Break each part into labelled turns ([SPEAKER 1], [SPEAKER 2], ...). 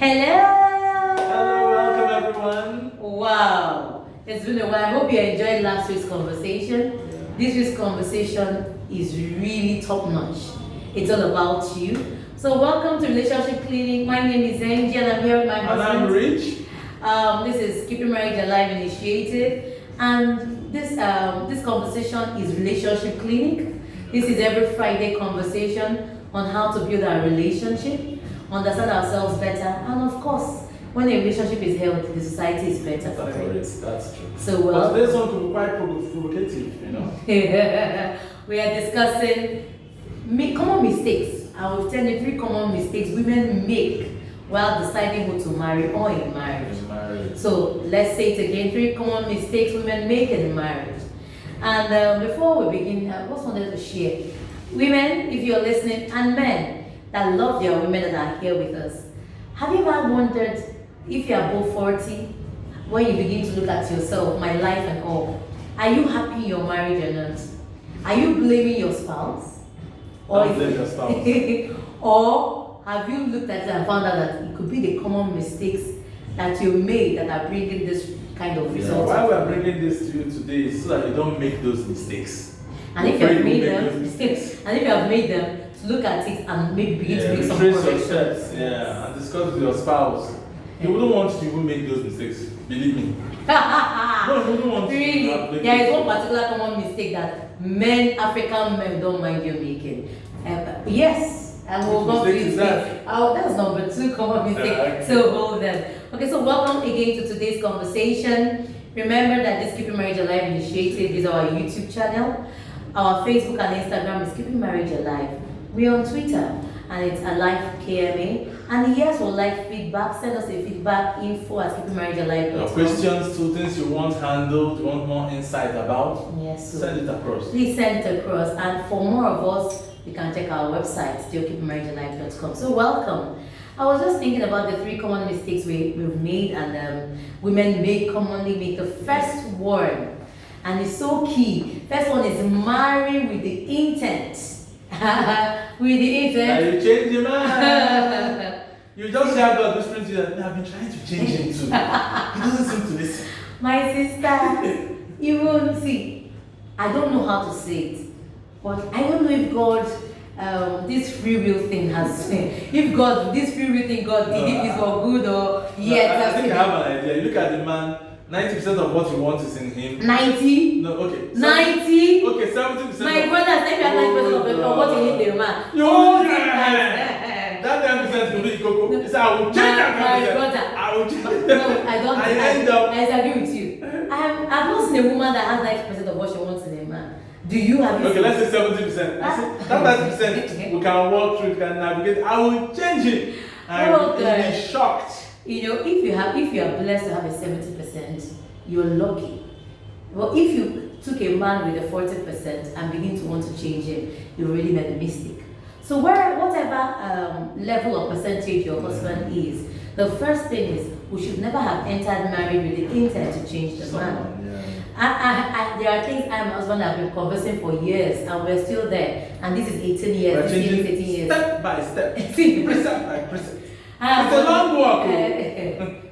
[SPEAKER 1] Hello!
[SPEAKER 2] Hello, welcome everyone.
[SPEAKER 1] Wow, it's been a while. I hope you enjoyed last week's conversation. This week's conversation is really top notch. It's all about you. So welcome to Relationship Clinic. My name is Angie and I'm here with my husband.
[SPEAKER 2] And I'm Rich.
[SPEAKER 1] This is Keepingmarriagealive initiative, and this conversation is Relationship Clinic. This is every Friday conversation on how to build our relationship, understand ourselves better, and of course, when a relationship is healthy, the society is better for it.
[SPEAKER 2] That's true.
[SPEAKER 1] So
[SPEAKER 2] but today's one could be quite provocative, you know.
[SPEAKER 1] We are discussing common mistakes. I will tell you 3 common mistakes women make while deciding who to marry or in marriage. So let's say it again: 3 common mistakes women make in marriage. And before we begin, I just wanted to share, women, if you're listening, and men that love their women that are here with us, have you ever wondered if you are both 40, when you begin to look at yourself, my life and all, are you happy in your marriage or not? Are you blaming your spouse? Or
[SPEAKER 2] your spouse.
[SPEAKER 1] Or have you looked at it and found out that it could be the common mistakes that you made that are bringing this kind of result?
[SPEAKER 2] Why we are bringing this to you today is so that you don't make those mistakes.
[SPEAKER 1] And if you have made them, and if you have made them, to look at it and maybe begin to make some corrections.
[SPEAKER 2] And discuss with your spouse. You wouldn't want to even make those mistakes, believe me. No, you wouldn't want to.
[SPEAKER 1] Really? There is one particular common mistake that African men don't mind you making. Yes, and we'll go through it. That's number 2 common mistake.
[SPEAKER 2] Okay.
[SPEAKER 1] So hold them. Okay, so welcome again to today's conversation. Remember that this Keeping Marriage Alive initiative is our YouTube channel. Our Facebook and Instagram is Keeping Marriage Alive. We're on Twitter and it's Alive KMA. And yes, we'll like feedback. Send us a feedback info@keepingmarriagealive.com.
[SPEAKER 2] Your questions, 2 things you want handled, you want more insight about,
[SPEAKER 1] yes, so
[SPEAKER 2] send it across.
[SPEAKER 1] Please send it across. And for more of us, you can check our website, stillkeepingmarriagealive.com. So welcome. I was just thinking about the 3 common mistakes we've made and women commonly make. The first one, and it's so key. First one is marry with the intent. With the intent.
[SPEAKER 2] Now you change your mind. You just have God whispering to you that I've been trying to change him too. He doesn't seem to listen.
[SPEAKER 1] My sister, even see, I don't know how to say it, but I don't know if God, this free will thing has, if God, this free will thing God did, if it's for good or
[SPEAKER 2] I think I have an idea. You look at the man, 90% of what you want is in him.
[SPEAKER 1] 90?
[SPEAKER 2] No, okay.
[SPEAKER 1] 90?
[SPEAKER 2] Okay, 70%.
[SPEAKER 1] My brother said you are 90% of what you need the man.
[SPEAKER 2] That 10% will be cocoa. He said, I will change that 10%.
[SPEAKER 1] Brother.
[SPEAKER 2] I will change
[SPEAKER 1] No, I don't.
[SPEAKER 2] I end up.
[SPEAKER 1] I agree with you. I've not seen a woman that has 90% of what she wants in a man. Do you have?
[SPEAKER 2] Okay, let's say 70%. That 90% we can walk through, we can navigate. I will change it. You'll be shocked.
[SPEAKER 1] You know, if you are blessed to have a 70%, you're lucky. Well, if you took a man with a 40% and begin to want to change him, you already made a mistake. So whatever level or percentage your husband is, the first thing is we should never have entered marriage with the intent to change the man. There are things I and my husband have been conversing for years and we're still there. And this is 18 years, this is 18 years.
[SPEAKER 2] Step by step, precept by precept. It's a long walk.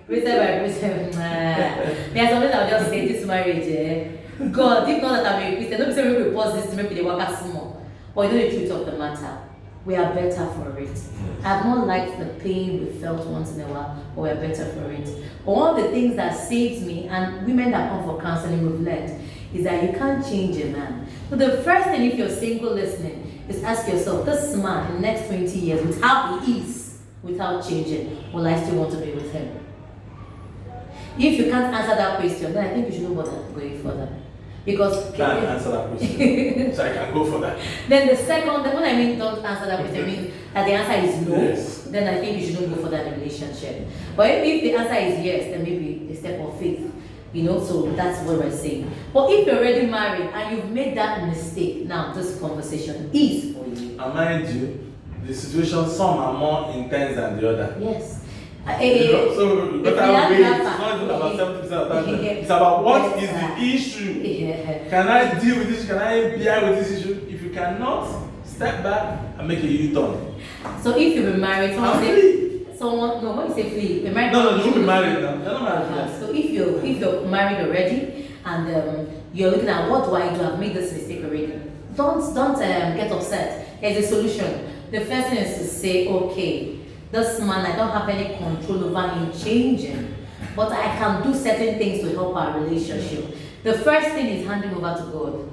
[SPEAKER 1] Precept by precept. There are some things I'll just say, this marriage, God, if not that I'm a Christian, don't say we will pause this to make the work as small. But you know the truth of the matter. We are better for it. I have not liked the pain we felt once in a while, but we're better for it. But one of the things that saves me, and women that come for counseling we've learned, is that you can't change a man. So the first thing, if you're single listening, is ask yourself, this man in the next 20 years, with how he is, without changing, will I still want to be with him? If you can't answer that question, then I think you shouldn't bother going further. Because
[SPEAKER 2] can't answer that question. So I can go for that.
[SPEAKER 1] Then the second, when I mean don't answer that question, means that the answer is no.
[SPEAKER 2] Yes.
[SPEAKER 1] Then I think you shouldn't go for that relationship. But if the answer is yes, then maybe a step of faith. You know, so that's what we're saying. But if you're already married and you've made that mistake, now this conversation is for you.
[SPEAKER 2] And mind you, the situation, some are more intense than the other.
[SPEAKER 1] Yes.
[SPEAKER 2] So what I would it's not even about 70% of that. It's about what is the issue. Can I deal with this? Can I bear with this issue? If you cannot, step back and make a U-turn.
[SPEAKER 1] So if you've been married, someone, no, when you say flee, a married
[SPEAKER 2] No, you won't be married now. They're not married yet.
[SPEAKER 1] So if you're married already and you're looking at what do I do, I've made this mistake already. Don't get upset. There's a solution. The first thing is to say, okay, this man, I don't have any control over him changing, but I can do certain things to help our relationship. The first thing is handing over to God.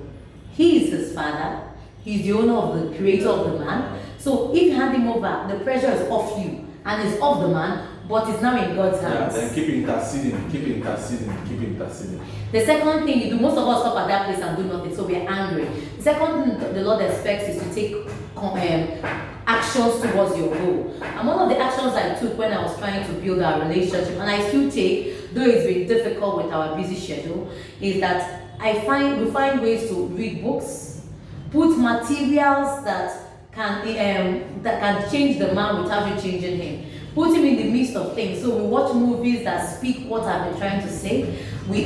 [SPEAKER 1] He is his father. He's the owner of the creator of the man. So if you hand him over, the pressure is off you and it's off the man, but it's now in God's hands.
[SPEAKER 2] Yeah, then keep interceding, keep interceding, keep interceding.
[SPEAKER 1] The second thing you do, most of us stop at that place and do nothing, so we are angry. The second thing the Lord expects is to take actions towards your goal. And one of the actions I took when I was trying to build our relationship, and I still take, though it's been difficult with our busy schedule, is that we find ways to read books, put materials that can change the man without you changing him. Put him in the midst of things. So we watch movies that speak what I've been trying to say. We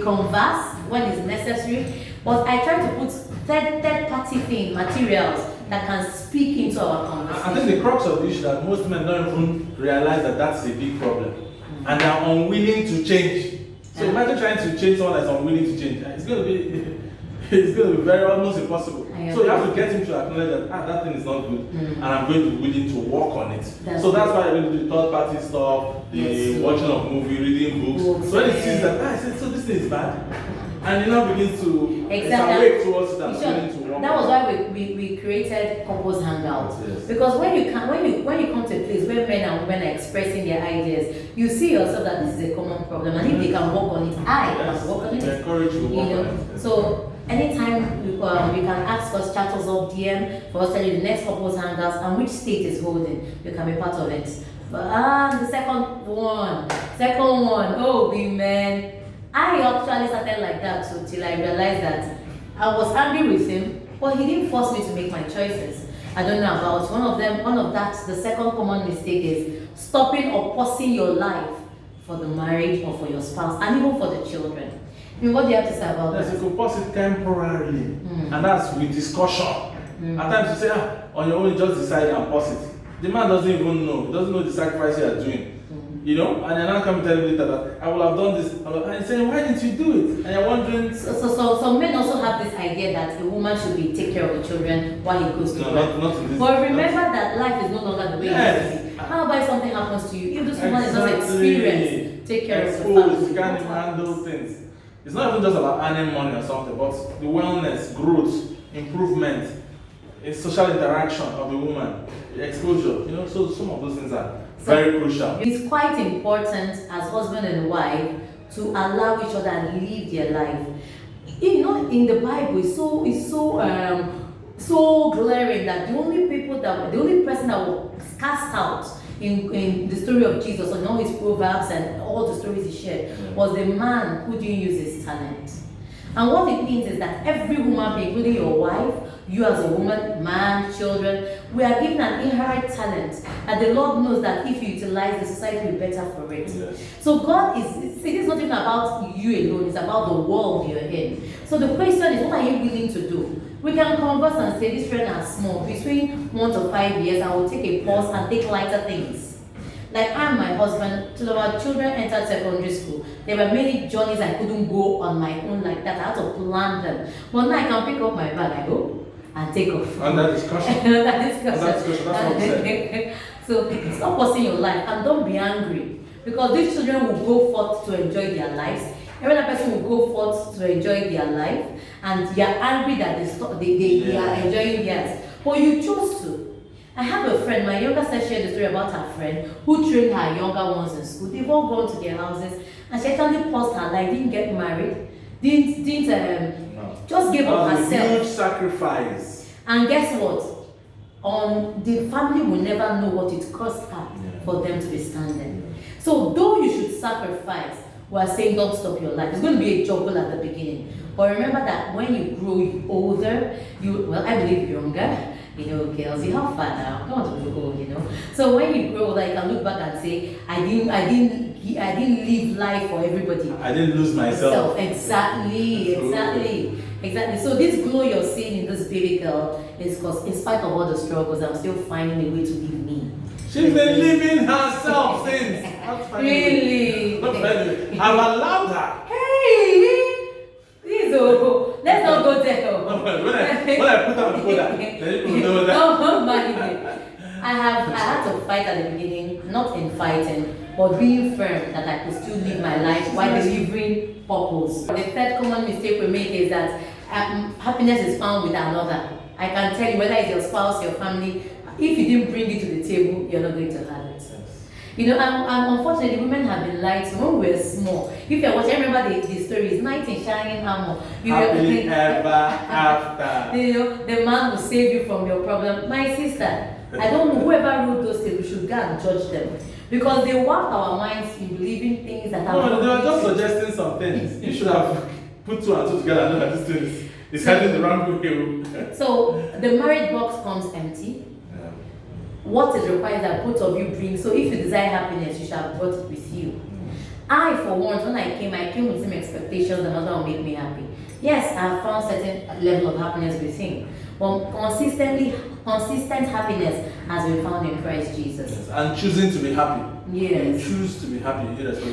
[SPEAKER 1] converse when it's necessary. But I try to put third-party thing, materials that can speak into our conversation.
[SPEAKER 2] I think the crux of the issue that most men don't even realize that that's a big problem. And they're unwilling to change. So imagine trying to change someone that's unwilling to change. It's going to be very almost impossible. So you have to get him to acknowledge that that thing is not good, and I'm going to be willing to work on it. That's why you're going to do the third party stuff, the watching of movie, reading books. So when he sees that, so this thing is bad, and he now begins to awake towards that, willing to work.
[SPEAKER 1] That was why we created couples hangouts. Yes. Because when you come to a place where men and women are expressing their ideas, you see yourself that this is a common problem, and if they can work on it, I can work on it.
[SPEAKER 2] Encourage you to work on it.
[SPEAKER 1] So anytime you can ask us, chat us up, DM for us to tell you the next couples hangouts and which state is holding. You can be part of it. But the second one, oh women. I actually started like that till I realized that I was angry with him, but he didn't force me to make my choices. I don't know about the second common mistake is stopping or pausing your life for the marriage or for your spouse and even for the children. I mean, what do you have to say about that?
[SPEAKER 2] Yes, you could pause it temporarily, and that's with discussion. At times you say, on your own, you just decide and pause it. The man doesn't even know. He doesn't know the sacrifice you are doing. You know, and then I come tell you later that I will have done this. And he's saying, why didn't you do it? And you're wondering.
[SPEAKER 1] So men also have this idea that a woman should take care of the children while he goes to work.
[SPEAKER 2] Not in this.
[SPEAKER 1] But remember that life is no longer the way it used to be. How about if something happens to you? If this woman is not experienced, take care of the family.
[SPEAKER 2] You can't handle things. It's not even just about earning money or something, but the wellness, growth, improvement, social interaction of the woman, the exposure. You know, so some of those things are very crucial.
[SPEAKER 1] It's quite important as husband and wife to allow each other and live their life. You know, in the Bible, it's so glaring that the only person that was cast out in the story of Jesus and all his proverbs and all the stories he shared was the man who didn't use his talent. And what it means is that every human being, including your wife, you as a woman, man, children, we are given an inherent talent that the Lord knows that if you utilize, the society will be better for it. Yes. So God it's not even about you alone, it's about the world you're in. So the question is, what are you willing to do? We can converse and say this children are small, between 1 to 5 years, I will take a pause and take lighter things. Like I and my husband, till our children entered secondary school, there were many journeys I couldn't go on my own like that. I had to plan them. But now I can pick up my bag, I go and take off.
[SPEAKER 2] Under discussion. That's what we said.
[SPEAKER 1] So stop pausing your life and don't be angry, because these children will go forth to enjoy their lives. Every other person will go forth to enjoy their life, and you are angry that they are enjoying theirs. But you chose to. I have a friend, my younger sister shared the story about her friend who trained her younger ones in school. They've all gone to their houses, and she actually paused her life, didn't get married, just gave up herself.
[SPEAKER 2] Huge sacrifice.
[SPEAKER 1] And guess what? The family will never know what it cost her for them to be standing. So though you should sacrifice, we are saying don't stop your life. It's going to be a juggle at the beginning. But remember that when you grow older, I believe younger, girls, you have fun now. Don't want to grow old, So when you grow older, you can look back and say, I didn't live life for everybody.
[SPEAKER 2] I didn't lose myself.
[SPEAKER 1] Exactly. So this glow you're seeing in this baby girl is because in spite of all the struggles, I'm still finding a way to live me.
[SPEAKER 2] She's been living herself since.
[SPEAKER 1] Really?
[SPEAKER 2] Not funny. I've allowed her.
[SPEAKER 1] Hey, please, oh, let's not go there.
[SPEAKER 2] When I put her on the then you know that.
[SPEAKER 1] Don't mind it. I had to fight at the beginning, not in fighting, but being firm that I could still live my life while delivering purpose. The third common mistake we make is that happiness is found with another. I can tell you, whether it's your spouse, your family, if you didn't bring it to the table, you're not going to have it. You know, and unfortunately, women have been lied to when we were small. If you're watching, I remember the story is knight in shining armor.
[SPEAKER 2] Happily ever after.
[SPEAKER 1] You know, the man will save you from your problem. My sister, I don't know, whoever wrote those things, we should go and judge them. Because they warp our minds in believing things that are
[SPEAKER 2] no, they were just suggesting some things. You should have put two and two together and look at this thing. It's heading the wrong way.
[SPEAKER 1] So the marriage box comes empty.
[SPEAKER 2] Yeah.
[SPEAKER 1] What is required that both of you bring. So if you desire happiness, you shall have brought it with you. I, for once, when I came with some expectations that husband will make me happy. Yes, I have found certain level of happiness with him. But consistent happiness has been found in Christ Jesus.
[SPEAKER 2] Yes, and choosing to be happy.
[SPEAKER 1] Yes.
[SPEAKER 2] You choose to be happy.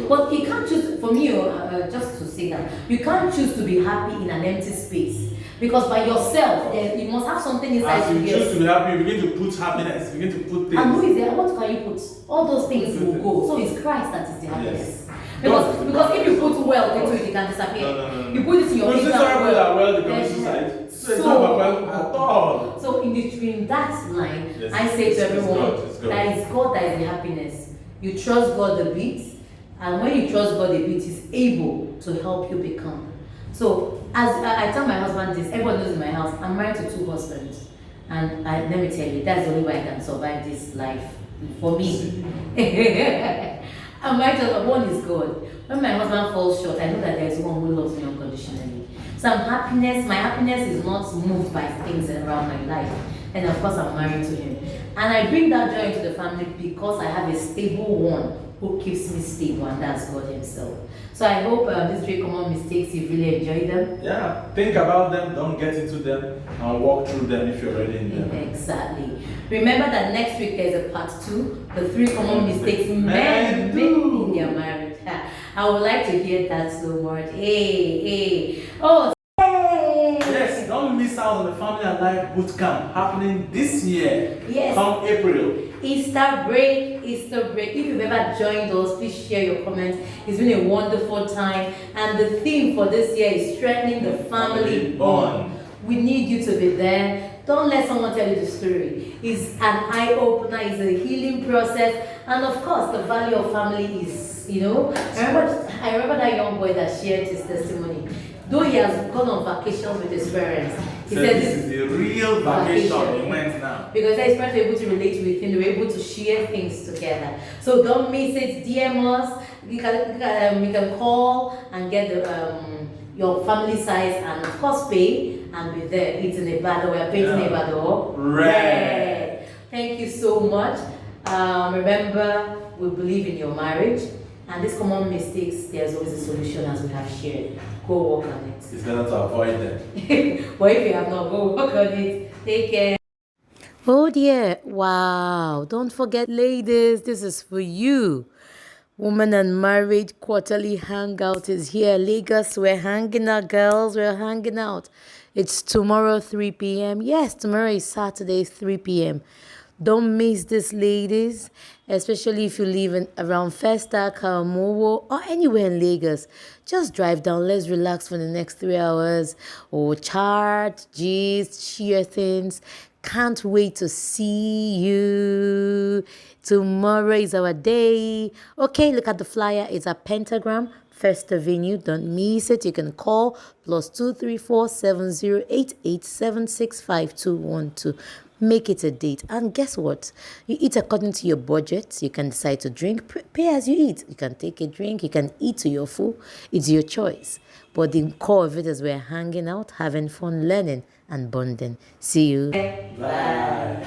[SPEAKER 1] But you can't choose, for me, just to say that, you can't choose to be happy in an empty space. Because by yourself, you must have something inside
[SPEAKER 2] as you
[SPEAKER 1] you.
[SPEAKER 2] choose to be happy, you begin to put happiness, you begin to put things.
[SPEAKER 1] And who is there? What can you put? All those things will go. So it's Christ that is the happiness.
[SPEAKER 2] Yes.
[SPEAKER 1] Because if you put wealth into it, it can disappear.
[SPEAKER 2] No.
[SPEAKER 1] You put it in your
[SPEAKER 2] business. Well, the
[SPEAKER 1] yes.
[SPEAKER 2] suicide. So it's not about at all.
[SPEAKER 1] So in that line,
[SPEAKER 2] Yes,
[SPEAKER 1] I say to everyone
[SPEAKER 2] it's God.
[SPEAKER 1] that it's God that is the happiness. You trust God the bit, and when you trust God the bit, He's able to help you become. So as I tell my husband this, everyone knows in my house, I'm married to 2 husbands. And let me tell you, that's the only way I can survive this life. For me. I'm married to one is God. When my husband falls short, I know that there is one who loves me unconditionally. So my happiness is not moved by things around my life. And of course I'm married to him. And I bring that joy into the family because I have a stable one who keeps me stable, and that's God Himself. So I hope these 3 common mistakes, you really enjoy them.
[SPEAKER 2] Yeah, think about them, don't get into them, and walk through them if you're already in them.
[SPEAKER 1] Exactly. Remember that next week there's a part 2, the 3 common mistakes men make in their marriage. I would like to hear that so much. Hey. Oh, hey.
[SPEAKER 2] Yes, don't miss out on the Family and Life Bootcamp happening this year.
[SPEAKER 1] Yes.
[SPEAKER 2] Come April.
[SPEAKER 1] Easter break. If you've ever joined us, please share your comments. It's been a wonderful time. And the theme for this year is strengthening the family bond. We need you to be there. Don't let someone tell you the story. It's an eye-opener, it's a healing process. And of course, the value of family is, I remember that young boy that shared his testimony. Though he has gone on vacations with his parents, he said
[SPEAKER 2] this is a real vacation he went now.
[SPEAKER 1] Because his parents were able to relate with him, they were able to share things together. So don't miss it, DM us, you can call and get your family size and of course pay and be there. It's in Ibadan, we are painting Ibadan red. Thank you so much. Remember, we believe in your marriage. And these common mistakes, there's always a solution as we have shared. Go work on it.
[SPEAKER 2] It's better to avoid them.
[SPEAKER 1] But if you have not, go work on it. Take care. Oh dear. Wow. Don't forget, ladies, this is for you. Woman and Marriage Quarterly Hangout is here. Lagos, we're hanging out, girls. We're hanging out. It's tomorrow, 3 p.m. Yes, tomorrow is Saturday, 3 p.m. Don't miss this, ladies, especially if you live around Festa, Karamowo, or anywhere in Lagos. Just drive down. Let's relax for the next 3 hours. Or chat, gist, share things. Can't wait to see you. Tomorrow is our day. Okay, look at the flyer. It's a Pentagram, First Avenue. Don't miss it. You can call +234 7088 765212. Make it a date. And guess what? You eat according to your budget. You can decide to drink. Pay as you eat. You can take a drink. You can eat to your full. It's your choice. But the core of it is we're hanging out, having fun, learning, and bonding. See you.
[SPEAKER 2] Bye.